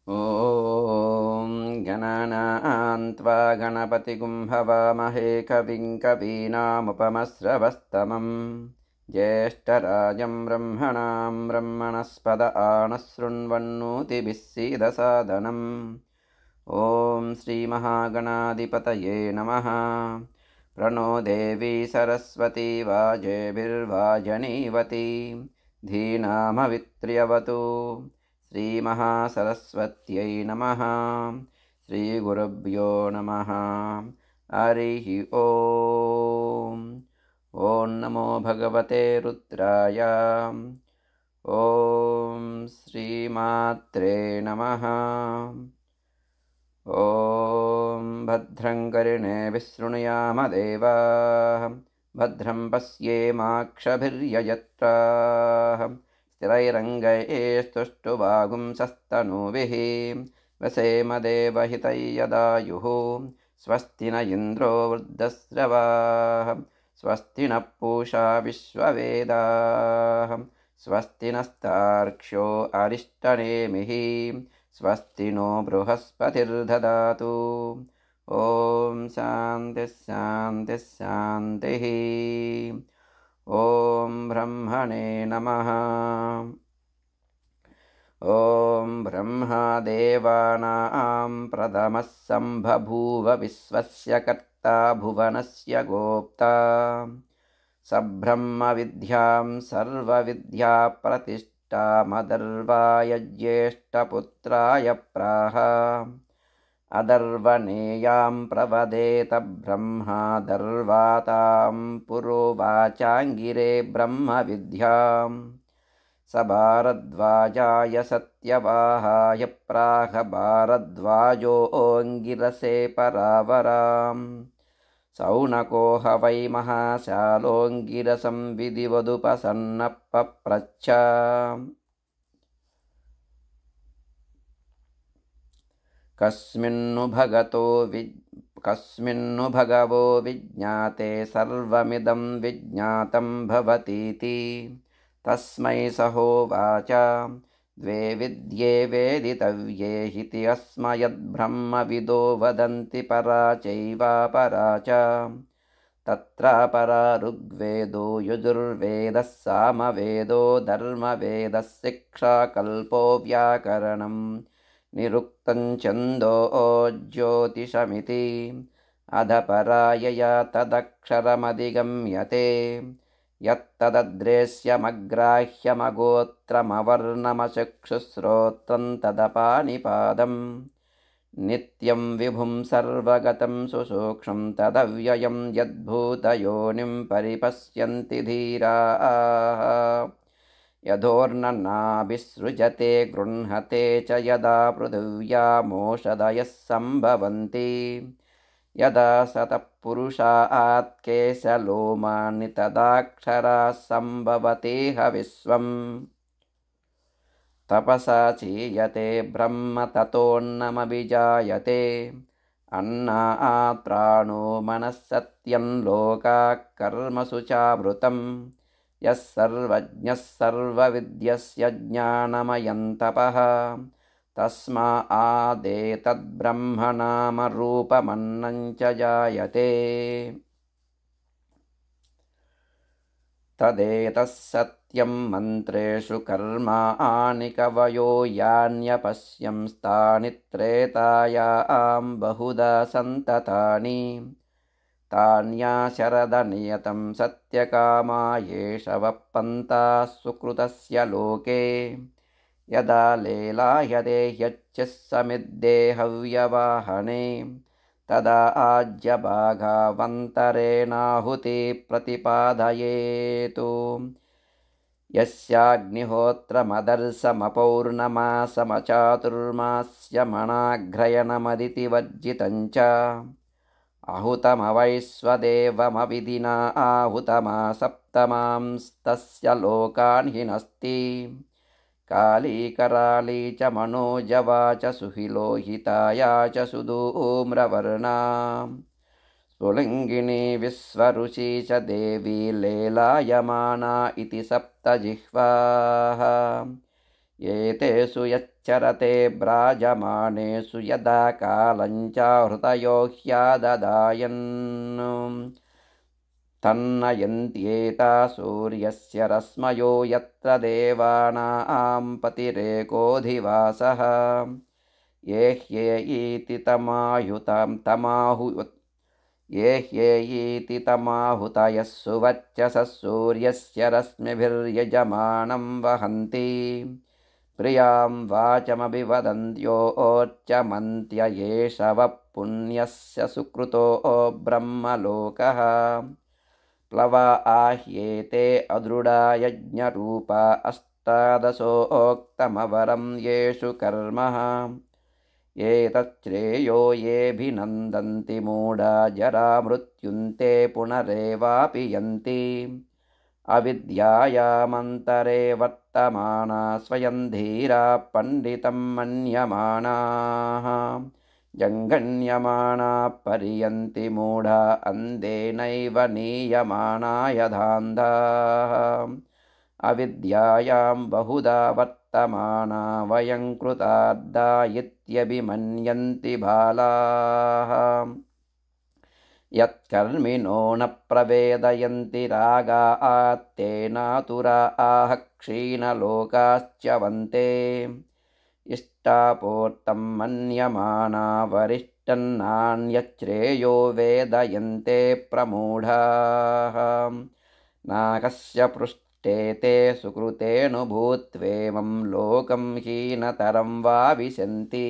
ॐ गणनान् त्वा गणपतिगुं हवामहे कविं कवीनामुपमस्रवस्तमं ज्येष्ठराजं ब्रह्मणां ब्रह्मणस्पद आनशृण्वन्नोतिभिः सीदसादनम् ॐ श्रीमहागणाधिपतये नमः। प्रणो देवी सरस्वती वाजेभिर्वाजनीवती धीनामवित्र्यवतु। श्रीमहासरस्वत्यै नमः। श्रीगुरुभ्यो नमः। हरिः ॐ। ॐ नमो भगवते रुद्राय। ॐ श्रीमात्रे नमः। ॐ भद्रं कर्णेभिः शृणुयाम देवाः भद्रं पश्येमाक्षभिर्यजत्राः स्थिरैरङ्गैस्तुष्टुवागुंसस्तनूभिः वसेम देवहितैयदायुः स्वस्ति न इन्द्रो वृद्धस्रवाः स्वस्ति नः पूषा विश्ववेदाः स्वस्ति नस्तार्क्ष्यो अरिष्टनेमिः स्वस्ति नो बृहस्पतिर्ददातु। ॐ शान्तिः शान्तिः शान्तिः। ॐ ब्रह्मणे नमः। ॐ ब्रह्मा देवानां प्रथमः सम्बभूव विश्वस्य कर्ता भुवनस्य गोप्ता सब्रह्म विद्यां सर्वविद्याप्रतिष्ठामदर्वाय ज्येष्ठपुत्राय प्राह अदर्वणेयां प्रवदेत ब्रह्मा दर्वातां पुरोवाचाङ्गिरे ब्रह्मविद्याम् स भारद्वाजाय सत्यवाहाय प्राह भारद्वाजोऽङ्गिरसे परावराम् सौनको ह वै महाशालोऽङ्गिरसं विधिवदुपसन्नः पप्रच्छ कस्मिन्नु भगवो विज्ञाते सर्वमिदं विज्ञातं भवतीति तस्मै सहोवाच द्वे विद्ये वेदितव्ये हिति अस्मयद्ब्रह्मविदो वदन्ति परा चैवापरा च तत्रापरा ऋग्वेदो यजुर्वेदः सामवेदो धर्मवेदः शिक्षाकल्पो व्याकरणं निरुक्तं छन्दो ज्योतिषमिति अधपरायया तदक्षरमधिगम्यते यत्तदद्रेश्यमग्राह्यमगोत्रमवर्णमचक्षुश्रोत्रं तदपानिपादं नित्यं विभुं सर्वगतं सुसूक्ष्मं तदव्ययं यद्भूतयोनिं परिपश्यन्ति धीराः यथोर्ननाभिसृजते गृह्णते च यदा पृथिव्यामोषधयः सम्भवन्ति यदा सतः पुरुषात् केशलोमानि तदाक्षराः सम्भवतेह विश्वम् तपसा चीयते ब्रह्म ततोऽन्नमभिजायते अन्नात् प्राणो मनः सत्यं लोकाः कर्मसु चावृतं यः सर्वज्ञः सर्वविद्यस्य ज्ञानमयं तपः तस्मादेतद्ब्रह्मनामरूपमन्नं च जायते तदेतः सत्यं मन्त्रेषु कर्माणि कवयो यान्यपश्यंस्तानि त्रेतायां बहुधा सन्ततानि तान्याशरदनियतं सत्यकामा येष वप्पन्ताः सुकृतस्य लोके यदा लेलायते ह्यच्युः समिद्देहव्यवाहने तदा आज्यभागावन्तरेणाहुति प्रतिपादयेतु यस्याग्निहोत्रमदर्शमपौर्णमासमचातुर्मास्यमणाघ्रयणमदिति वर्जितं च आहुतमवैश्वदेवमविधिना आहुतमा सप्तमांस्तस्य लोकान् हिनस्ति काली कराली च मनोजवा च सुहिलोहिताया च सुधूम्रवर्णा स्फुलिङ्गिनी विश्वरुचि च देवी लेलायमाना इति सप्तजिह्वाः एतेषु यच्चरते भ्राजमानेषु यदा कालञ्चाहृतयो ह्याददायन् तन्नयन्त्येता सूर्यस्य रश्मयो यत्र देवानां पतिरेकोऽधिवासः ये ह्येयीति तमाहुतयः सुवर्चसः सूर्यस्य रश्मिभिर्यजमानं वहन्ति प्रियां वाचमभिवदन्त्योच्चमन्त्य एष वः पुण्यस्य सुकृतो ब्रह्मलोकः प्लवा आह्येते अदृढा यज्ञरूपा अष्टादशोक्तमवरं येषु कर्मः एतच्छ्रेयो येऽभिनन्दन्ति मूढा जरामृत्युन्ते पुनरेवापि यन्ति अविद्यायामन्तरे वर्तमाना स्वयं धीरा पण्डितं मन्यमानाः जङ्घन्यमाना पर्यन्ति मूढा अन्धेनैव नीयमाना यथान्धाः अविद्यायां बहुधा वर्तमाना वयं कृतार्धा इत्यभिमन्यन्ति बालाः यत्कर्मिणो न प्रवेदयन्ति रागात्तेनातुरा आह क्षीणलोकाश्च्यवन्ते इष्टापोर्तं मन्यमाना वरिष्ठन्नान्यच्छ्रेयो वेदयन्ते प्रमूढाः नाकस्य पृष्ठे ते सुकृतेऽनुभूत्वेमं लोकं हीनतरं वा विशन्ति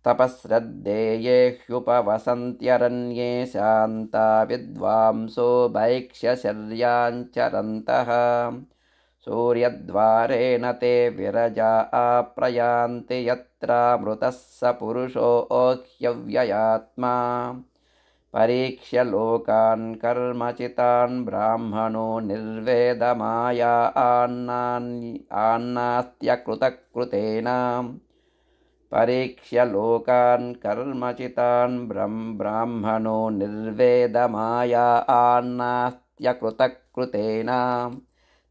तपःश्रद्धेये ह्युपवसन्त्यरण्ये शान्ता विद्वांसो भैक्ष्यचर्याञ्चरन्तः सूर्यद्वारेण ते विरजा प्रयान्ति यत्रामृतः स पुरुषो ह्यव्ययात्मा परीक्ष्य लोकान् कर्मचितान् ब्राह्मणो निर्वेदमाया आन्नास्त्यकृतकृतेन परीक्ष्य लोकान् कर्मचितान् ब्राह्मणो निर्वेदमाया आन्नास्त्यकृतकृतेन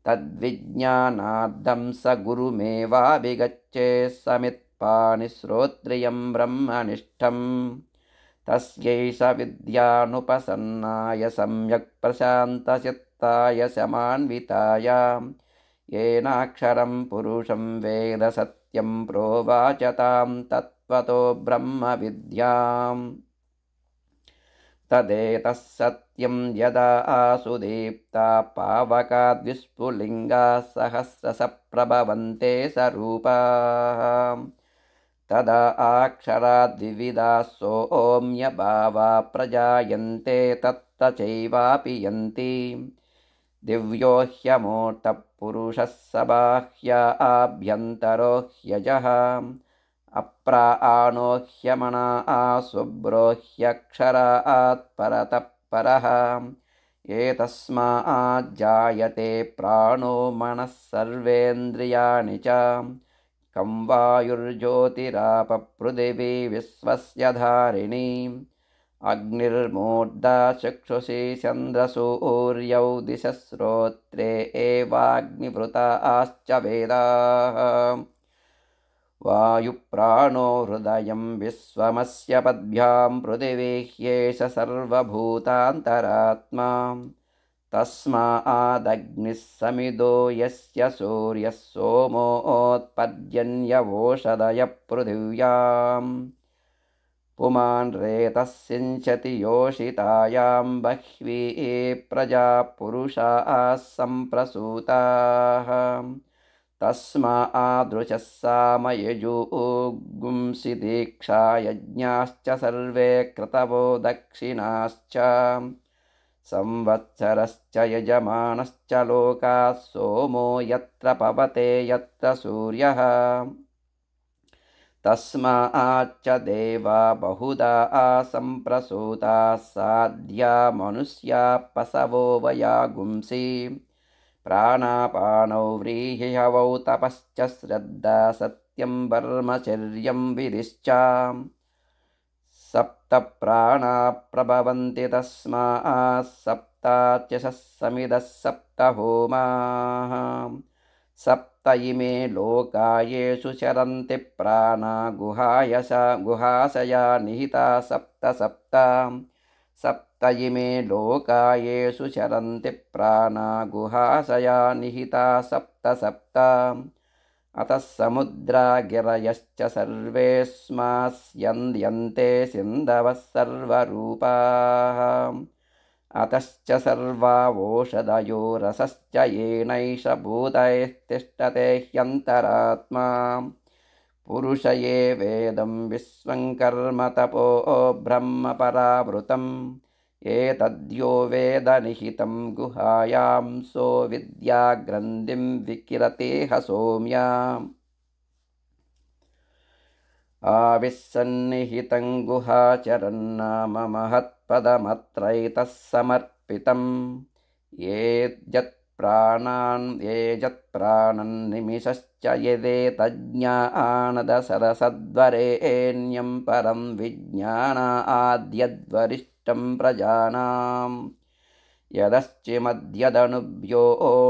तद्विज्ञानाद्धं स गुरुमेवाभिगच्छेत् समित्पाणिश्रोत्रियं ब्रह्मनिष्ठम् तस्यैष विद्यानुपसन्नाय सम्यक् प्रशान्तचित्ताय समान्विताय येनाक्षरं पुरुषं वेद सत्यं प्रोवाच तां तत्त्वतो ब्रह्मविद्याम् तदेतः सत्यं यदा सुदीप्ता पावकाद्विस्फुलिङ्गा सहस्रशप्रभवन्ते सरूपाः तदा अक्षराद्विविधा सोऽम्यभावा प्रजायन्ते तत्र चैवापि यन्ति दिव्यो ह्यमूर्तः पुरुषः स बाह्य आभ्यन्तरो ह्यजः अप्राणो ह्यमना शुभ्रो ह्यक्षरात् परतः परः एतस्माज्जायते प्राणो मनः सर्वेन्द्रियाणि च कं वायुर्ज्योतिरापपृथिवी विश्वस्य धारिणी अग्निर्मूर्धा चक्षुषी चन्द्रसूर्यौ दिशश्रोत्रे एवाग्निवृताश्च वेदाः वायुप्राणो हृदयं विश्वमस्य पद्भ्यां पृथिवी ह्येष सर्वभूतान्तरात्मा तस्मादग्निः समिदो यस्य सूर्यः सोमोऽत्पर्जन्यवोषधयः पृथिव्याम् पुमान् रेतः सिञ्चति योषितायां बह्वी प्रजा पुरुषाः सम्प्रसूताः तस्मादृचः सामयजुगुंसि दीक्षा यज्ञाश्च सर्वे क्रतवो दक्षिणाश्च संवत्सरश्च यजमानश्च लोकाः सोमो यत्र पवते यत्र सूर्यः तस्माच्च देवा बहुधा सम्प्रसूताः साध्या मनुष्या पशवो वयागुंसि प्राणापानौ व्रीहिहवौ तपश्च श्रद्धा सत्यं ब्रह्मचर्यं विधिश्च सप्त प्राणा प्रभवन्ति तस्मात् सप्ताच्यशः समिदः सप्त होमाः सप्त इमे लोका येषु चरन्ति प्राणा गुहाशया निहिता सप्त सप्त सप्त इमे लोका येषु चरन्ति प्राणा गुहाशया निहिता सप्त सप्त अतः समुद्रा गिरयश्च सर्वेऽस्मास्यन्ते सिन्धवः सर्वरूपाः अतश्च सर्वावोषधयो रसश्च येनैष भूतैस्तिष्ठते ह्यन्तरात्मा पुरुष ये वेदं विश्वं कर्म तपो ब्रह्म परावृतम् एतद्यो वेद निहितं गुहायां सो विद्याग्रन्थिं विकिरतेह सौम्या आविस्सन्निहितं गुहाचरन्नाम महत्पदमत्रैतः समर्पितं ये यत्प्राणन्निमिषश्च यदेतज्ञानदसरसद्वरेण्यं परं विज्ञानाद्यद्वरिष्ठं प्रजानाम् यदश्चिमद्यदनुभ्यो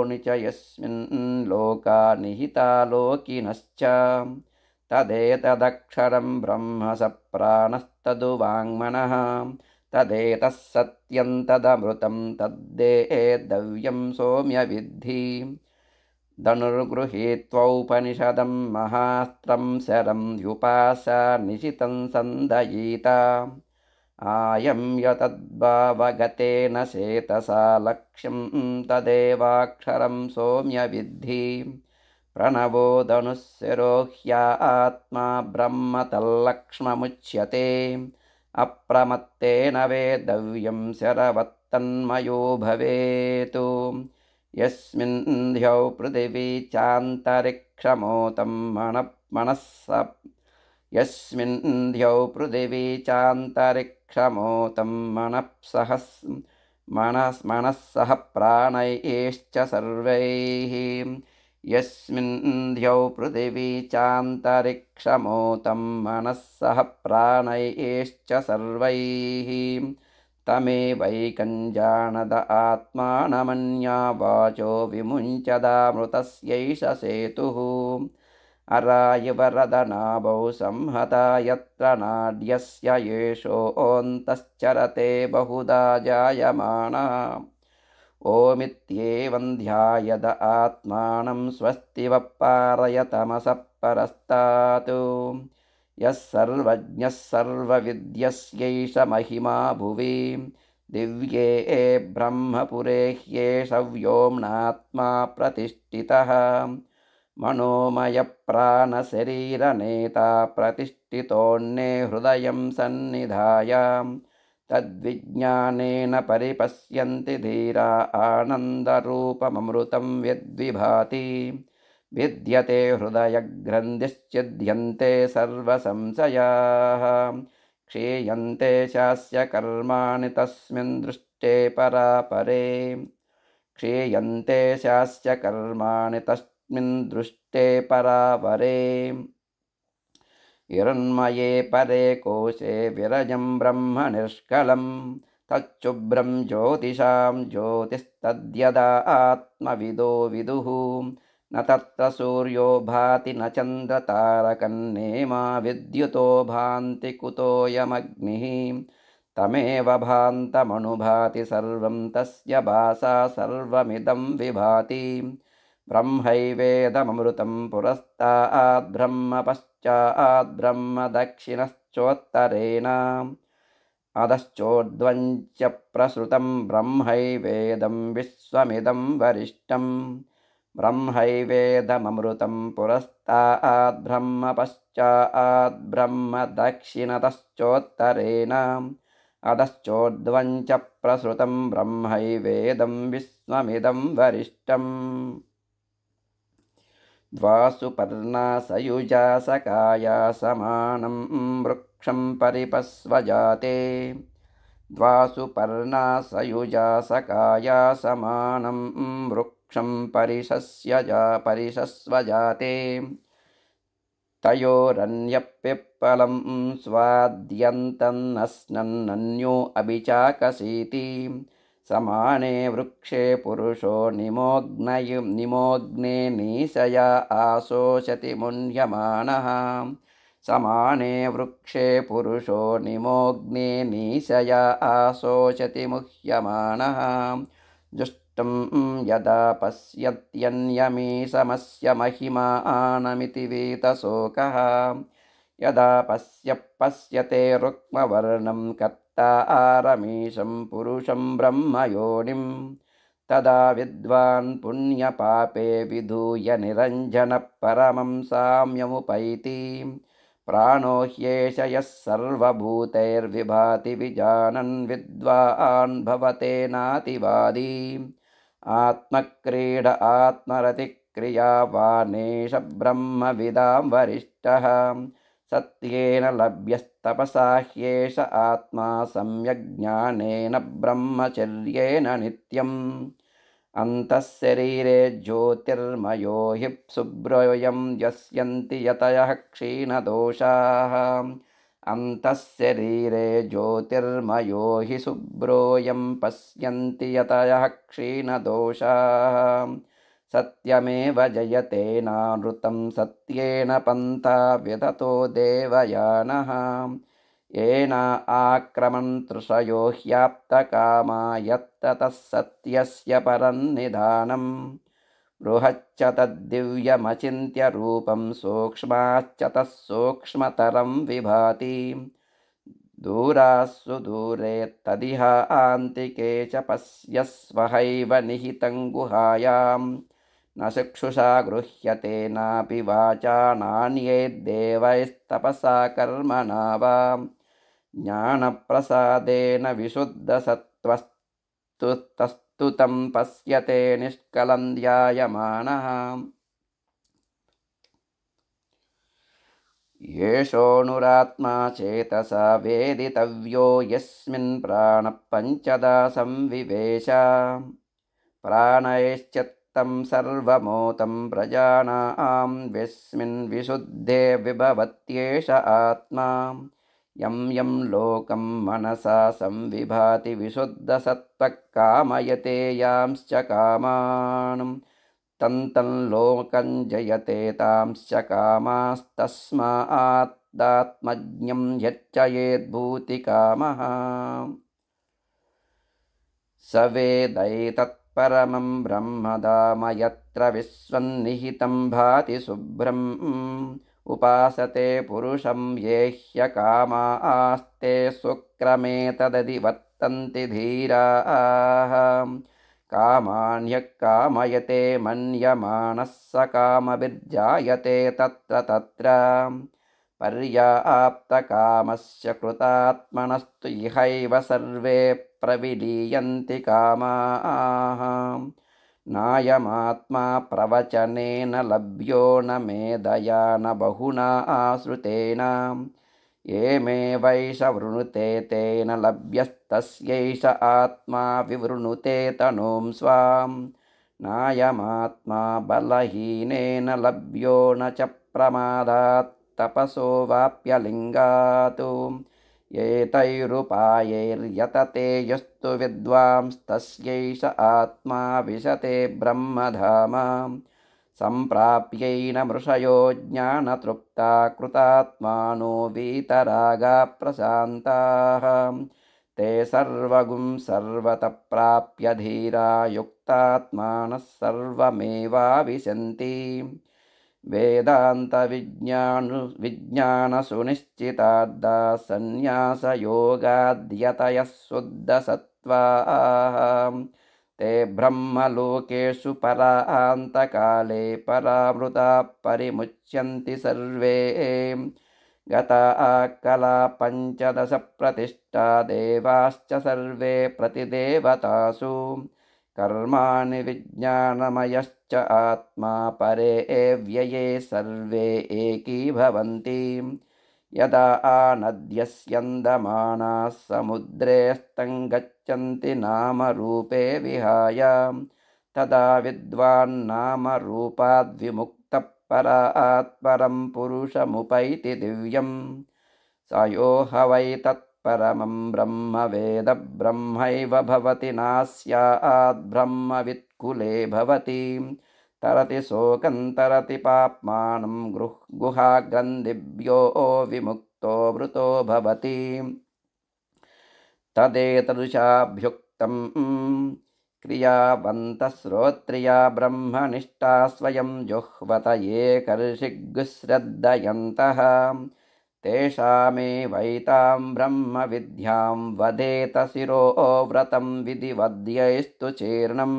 निचयस्मिन् लोका निहिता लोकिनश्च तदेतदक्षरं ब्रह्म स प्राणस्तदुवाङ्मनः तदेतः सत्यं तदमृतं तद्देतव्यं सौम्य विद्धि धनुर्गृहीत्वौपनिषदं महास्त्रं शरं युपासा निशितं सन्दयिता आयं यतद्भावगतेन चेतसा लक्ष्यं तदेवाक्षरं सौम्य विद्धि प्रणवो धनुःशिरो ह्यात्मा ब्रह्म तल्लक्ष्ममुच्यते अप्रमत्तेन वेदव्यं शरवत्तन्मयो भवेत् यस्मिन् ह्यौ पृथिवी चान्तरिक्षमोतं यस्मिन् ह्यौ पृथिवी चान्तरिक्षमोतं मनः सह प्राणैश्च सर्वैः यस्मिन् ह्यौ पृथिवी चान्तरिक्षमोतं मनः सह प्राणैश्च सर्वैः तमेवैकं जानद आत्मानमन्या वाचो विमुञ्चदामृतस्यैष सेतुः अरायवरदनाभौ संहता यत्र नाड्यस्य येषोऽन्तश्चरते बहुधा जायमानः ओमित्येवं ध्यायद आत्मानं स्वस्तिवः पारयतमसः परस्तात् यः सर्वज्ञः सर्वविद्यस्यैष महिमा भुवि दिव्ये ब्रह्मपुरे ह्येष व्योम्नात्मा प्रतिष्ठितः मनोमयप्राणशरीरनेता प्रतिष्ठितोऽन्ये हृदयं सन्निधाय तद्विज्ञानेन परिपश्यन्ति धीरा आनन्दरूपममृतं यद्विभाति विद्यते हृदयग्रन्थिश्चिद्यन्ते सर्वसंशयाः क्षीयन्ते शास्य कर्माणि तस्मिन् दृष्टे परापरे क्षीयन्ते शास्य कर्माणि तस्मिन् दृष्टे परापरे हिरण्मये परे कोशे विरजं ब्रह्म निष्कलं तच्छुभ्रं ज्योतिषां ज्योतिस्तद्यदा आत्मविदो विदुः न तत्र सूर्यो भाति न चन्द्रतारकन्नेमा विद्युतो भान्ति कुतोऽयमग्निः तमेव भान्तमनुभाति सर्वं तस्य भासा सर्वमिदं विभाति ब्रह्मैवेदममृतं पुरस्ताद् ब्रह्म पश्चाद् ब्रह्म दक्षिणश्चोत्तरेण अधश्चोर्ध्वं च प्रसृतं ब्रह्मैवेदं विश्वमिदं वरिष्ठं ब्रह्मैवेदममृतं पुरस्ताद् ब्रह्म पश्चाद् ब्रह्म दक्षिणतश्चोत्तरेण अधश्चोर्ध्वं च प्रसृतं ब्रह्मैवेदं विश्वमिदं वरिष्ठम् द्वासु पर्णा सयुजा सकाया समानं वृक्षं परिपस्वजाते द्वासु पर्णा सयुजा सकाया समानं वृक्षं परिषस्वजाते तयोरन्यप्यफलं स्वाद्यन्तन्नस्नन्नन्यो अभिचाकसीति समाने वृक्षे पुरुषो निमोग्ने नीशया आशोषति मुह्यमानः समाने वृक्षे पुरुषो निमोग्ने नीशया आशोषति मुह्यमानः जुष्टं यदा पश्यत्यन्यमीशमस्य महिमानमिति वीतशोकः यदा पश्यते रुक्मवर्णं कर्तारमीशं पुरुषं ब्रह्मयोनिं तदा विद्वान् पुण्यपापे विधूय निरञ्जनः परमं साम्यमुपैति प्राणो ह्येष यः सर्वभूतैर्विभाति विजानन् विद्वान् भवते नातिवादी आत्मक्रीड आत्मरतिक्रियावानेश ब्रह्मविदां वरिष्ठः सत्येन लभ्यस्तपसा ह्येष आत्मा सम्यग्ज्ञानेन ब्रह्मचर्येण नित्यम् अन्तःशरीरे ज्योतिर्मयो हि शुभ्रोऽयं यस्यन्ति यतयः क्षीणदोषाः अन्तःशरीरे ज्योतिर्मयो हि शुभ्रोऽयं पश्यन्ति यतयः क्षीणदोषाः सत्यमेव जयते नानृतं सत्येन पन्था विदतो देवयानः येन आक्रमन्तृषयो ह्याप्तकामा यत्ततः सत्यस्य परन्निधानं बृहच्च तद्दिव्यमचिन्त्य रूपं सूक्ष्माच्च तः सूक्ष्मतरं विभाति दूरास्सु दूरे तदिह आन्तिके च पश्यस्वहैव निहितं गुहायां न चक्षुषा गृह्यते नापि वाचा नान्यैर्देवैस्तपसा कर्मणा वा ज्ञानप्रसादेन विशुद्धसत्त्वस्तु तं पश्यते निष्कलं ध्यायमानः येषोऽनुरात्मा चेतसा वेदितव्यो यस्मिन् प्राणः पञ्चदा संविवेश प्राणैश्चित्तं सर्वमोतं प्रजानां यस्मिन् विशुद्धे विभवत्येष आत्मा यं यं लोकं मनसा संविभाति विशुद्धसत्त्वः कामयते यांश्च कामान् तं लोकं जयते तांश्च कामास्तस्मादात्मज्ञं यच्चयेद्भूतिकामः स वेदैतत्परमं ब्रह्मधाम यत्र विश्वन्निहितं भाति शुभ्रम् उपासते पुरुषं ये ह्यकामास्ते सुक्रमे तदधिवर्तन्ति धीराः कामान्यः कामयते मन्यमानः स कामभिर्जायते तत्र तत्र पर्याप्तकामस्य कृतात्मनस्तु इहैव सर्वे प्रविलीयन्ति कामाः नायमात्मा प्रवचनेन लभ्यो न मेधया न बहुना आश्रुतेन येमेवैष वृणुते तेन लभ्यस्तस्यैष आत्मा विवृणुते तनूं स्वां नायमात्मा बलहीनेन लभ्यो न च प्रमादात् तपसो वाप्यलिङ्गात् एतैरुपायैर्यतते यस्तु विद्वांस्तस्यैष आत्मा विशते ब्रह्मधाम सम्प्राप्यैनमृषयो ज्ञानतृप्ता कृतात्मानो वीतरागा प्रशान्ताः ते सर्वगुं सर्वतः प्राप्य धीरा युक्तात्मानः सर्वमेवाविशन्ति वेदान्तविज्ञानसुनिश्चितार्धा सन्न्यासयोगाद्यतयः शुद्धसत्त्वाः ते ब्रह्मलोकेषु परान्तकाले परामृता परिमुच्यन्ति सर्वे गता कला पञ्चदश प्रतिष्ठा देवाश्च सर्वे प्रतिदेवतासु कर्माणि विज्ञानमयश्च आत्मा परे व्यये सर्वे एकीभवन्ति यदा आनद्यस्यन्दमानाः समुद्रे स्तङ्गच्छन्ति नामरूपे विहाय तदा विद्वान्नामरूपाद्विमुक्तः परात्परं पुरुषमुपैति दिव्यं स यो ह वै तत्परं परमं ब्रह्म वेद ब्रह्मैव भवति नास्याद्ब्रह्मवित्कुले भवति तरति शोकं तरति पाप्मानं गुहाग्रन्थिभ्यो विमुक्तो मृतो भवति तदेतदृशाभ्युक्तं क्रियावन्तः श्रोत्रिया ब्रह्मनिष्ठा स्वयं जुह्वत ये कर्षिगुश्रद्धयन्तः तेषामेवैतां ब्रह्मविद्यां वदेत शिरो व्रतं विधिवद्यैस्तु चीर्णम्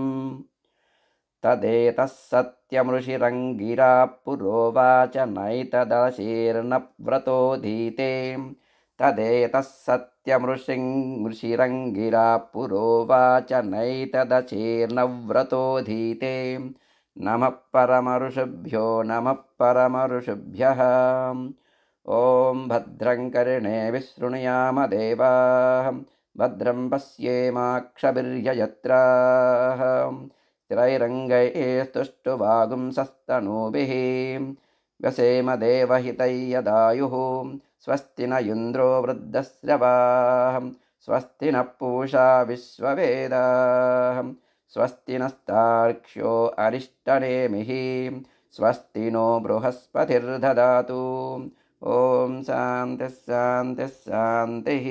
तदेतः सत्यमृषिरङ्गिरा पुरोवाच नैतदशीर्णव्रतोऽधीते तदेतः सत्यमृषिरङ्गिरा पुरोवाच नैतदशीर्णव्रतोऽधीते नमः परमऋषिभ्यो नमः परमऋषिभ्यः ॐ भद्रं कर्णे विशृणुयाम देवाः भद्रं पश्येमाक्षभिर्यजत्राः स्थिरैरङ्गैस्तुष्टुवागुंसस्तनूभिः व्यसेम देवहितैयदायुः स्वस्ति न इन्द्रो वृद्धश्रवाः स्वस्ति नः पूषा विश्ववेदाः स्वस्ति नस्तार्क्ष्यो अरिष्टनेमिः स्वस्ति नो बृहस्पतिर्ददातु ॐ शान्तिः शान्तिः शान्तिः।